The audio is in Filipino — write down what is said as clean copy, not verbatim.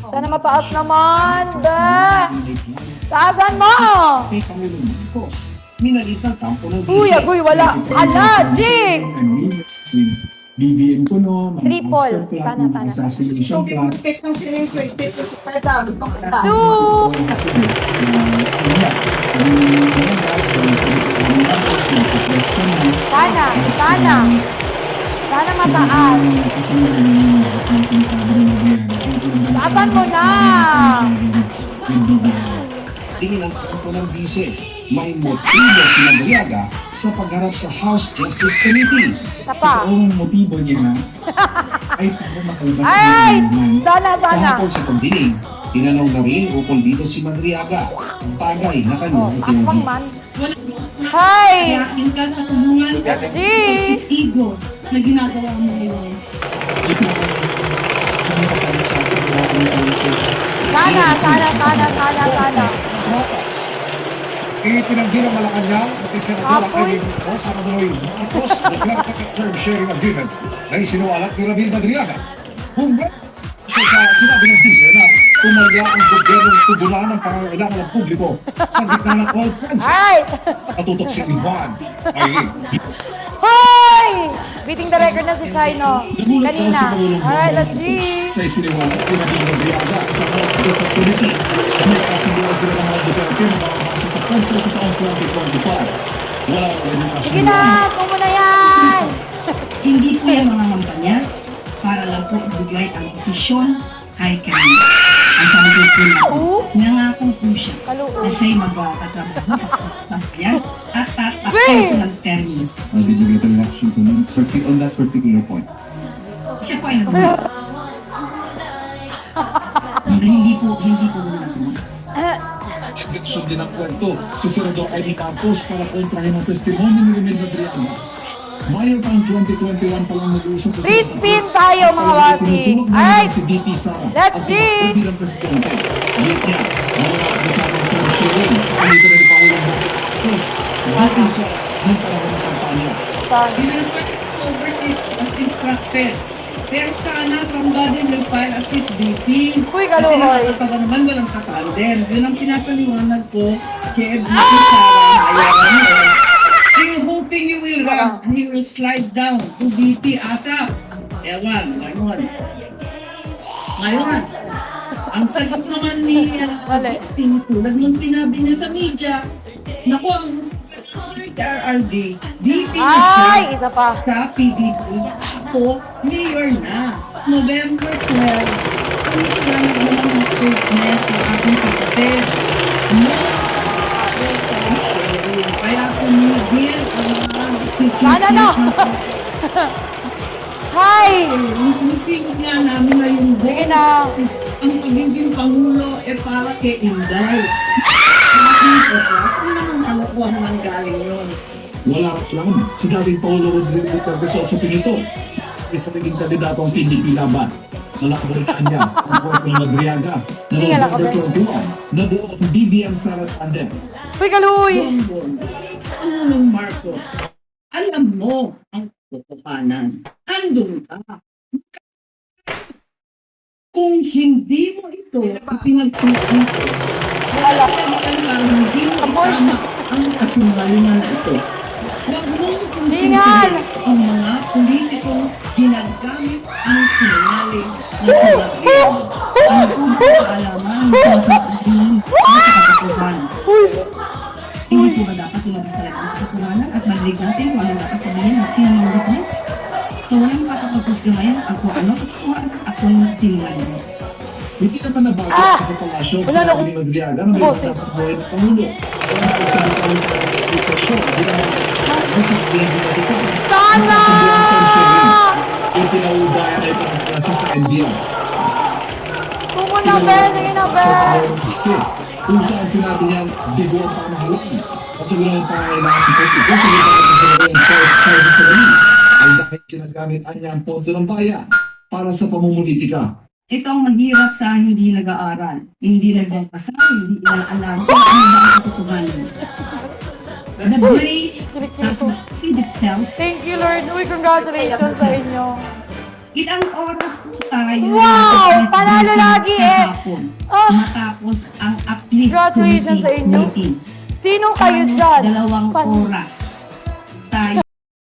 Sana mataas naman, be! Taasan mo! Uy, agoy, wala. Ala, Jing! BBM ko no, Triple. Sana. assassination plot. Two! Sana. Sana mataas. Taasan mo na! Tingin ang kampo ng bise, may motibo si Madriaga sa pagharap sa House Justice Committee. Isa pa. Ang motibo niya na ay para makalabas Ay! naman. Sana. Kahapon sa pagdinig, tinanong na rin ukol dito si Madriaga. Ang tagay na Oh, kanyang akbang itinagin. man. Hi! Yakin ka sa hubungan at G! ego na ginagawa mo ngayon. Sana. Itinanggi ng Malacanang at Senador Apoy. Academy o sa Manuel Marcos na Clark Term Sharing Agreement na isinuwalat ni Ramil Madriaga. Kung siya sa sinabi ng Vice na tumalya ang gobyernong tubulan ng pangangailangan ng publiko sa gitna ng all crisis. Ay! Nakatutok si Ivan Aileen. Hoy! Beating the record na si Chino. Kanina. Alright, let's G! Sa isiniwalat ko na din Madriaga sa House Justice Committee na may kakagawa sila ng mga Duterte na makakasa sa puso sa taong 2025. Wala ko rin ang Sige na! Kumo na yan! Hindi po yan mga kampanya para lang po ibigay ang posisyon kay kanina. Ang sabi ko po na nangako po siya na siya'y magkakatrabaho sa bayan at tatakbo sa ng termino. Bibigay talaga action ko on that particular point. Siya po ay nagawa. Hindi po nagawa. Sundin ang kwento si Senador Amy Campos para kontrahin ang testimonya ni Ramil Madriaga. Mayo pa ang 2021 pa lang nag-uusap sa Free spin tayo, mga wasi. Alright! Si VP Sara Let's at G! tumakbo bilang presidente. Yun niya, mawala ang kasama ng term sharing sa kanito ng Pangulong Marcos. VP Sara ng panahon ng kampanya. Pinapag overseas as instructed. Pero sana from Baden will file as his BP. Uy, Kasi kaluhoy. nakakatawa naman walang kakalder. Yun ang pinasaliwanag ko kay BP Sara. Ayaw I'm hoping you will run and you will slide down to BP ata. Ewan, ngayon. Ang sagot naman ni tinutulad nung sinabi niya sa media, naku, ang RRD, BP na siya. Ay! Isa pa. Sa PDP, ako, mayor na. November 12, pinigyan naman ng statement ng aking kapatid. No, kaya kumigil ang mga Sana na! Hi! Sinisingit nga namin na yung Sige boss. na. Ang pagiging pangulo para kay Inday. Sino naman kalokohan ng galing yun? Wala lang si dating Paulo Rodrigo Duterte sa Pinito. Isa naging kandidato ang PDP laban. Nalabanan niya ang kwento ng Madriaga na Hindi nga November 21 na buo ang BBM Sara Tandem. Uy, kaluhoy! Bongbong, Pangulong Marcos, alam mo ang totohanan. Andun ka. Kung hindi mo ito ipinagtutunan, hindi mo tama ang kasinungalingan na ito. Huwag mong Hingal! ang mga politikong ginagamit ang sinungaling na sinabihan. Ang pagkakaalaman ng sinasabing sa katotohanan. Hindi po ba dapat lumabas talaga ang katotohanan at marinig natin kung ano dapat sabihin ng sino ng witness? So walang makakapos ngayon ako ano at ako ng sinungaling. Hindi naman nabago sa palasyo sa Wala na ni Madriaga na may nasa buhay ng Pangulo. Kaya nakasabitan sa organisasyon bilang nasa BBM na ito. Sana! Yung pinaubayan ay pangkaklase sa NBM. Kumo na, be! Sige na, be! Sa tawag kasi, kung saan sinabi niya, bigo ang pamahalaan. At yung lang pangailangan ng politiko sa mga kasalayan first crisis release ay dahil ginagamit niya ang pondo ng bayan para sa pamumulitika. Ito ang mahirap sa hindi nag-aaral, hindi nagbabasa, hindi inaalam kung ano ba ang katotohanan. The brain does not feed itself. Thank you, Lord. Uy, congratulations sa inyo. Ilang oras po tayo Wow! nag-press Panalo briefing lagi eh. kahapon Ah. Matapos ang uplift Congratulations sa inyo. meeting. Sino kayo Halos dyan? 2 Pan- oras